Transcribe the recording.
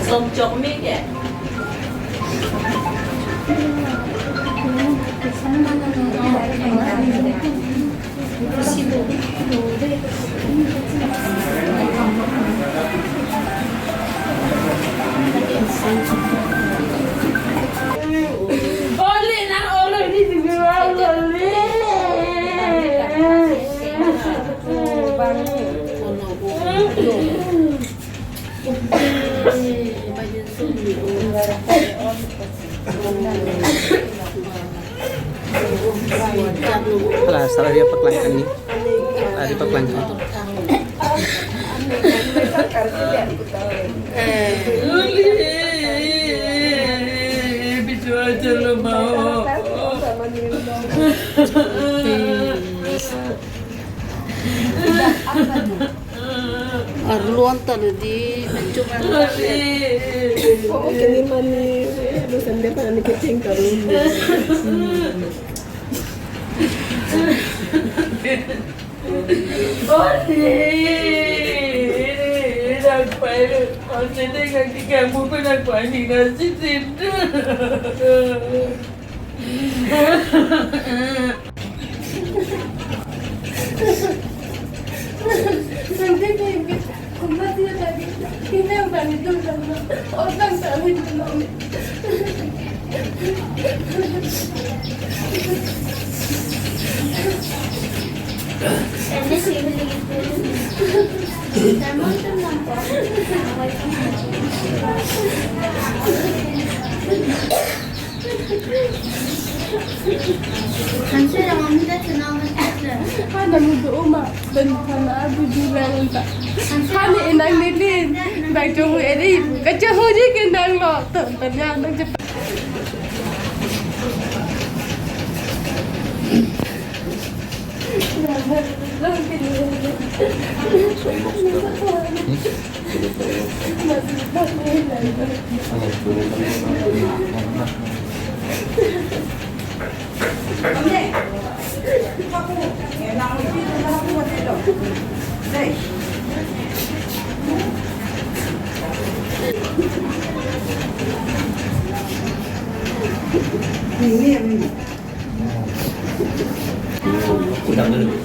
Sông chọc miếng kìa. Oli nak oli di bawah oli. Alah, salah dia peklangkan nih. Tadi peklangkan. Bisu aja lo mau. Arluan tadi di mencungan. Oh, kini mani, dosen dia pernah diketing karun. Ada muda umat dan karena aku bilang tak. Kami inang nilin, baik jauh ini kacau je kendang lo, ternyata cepat. Udang dulu.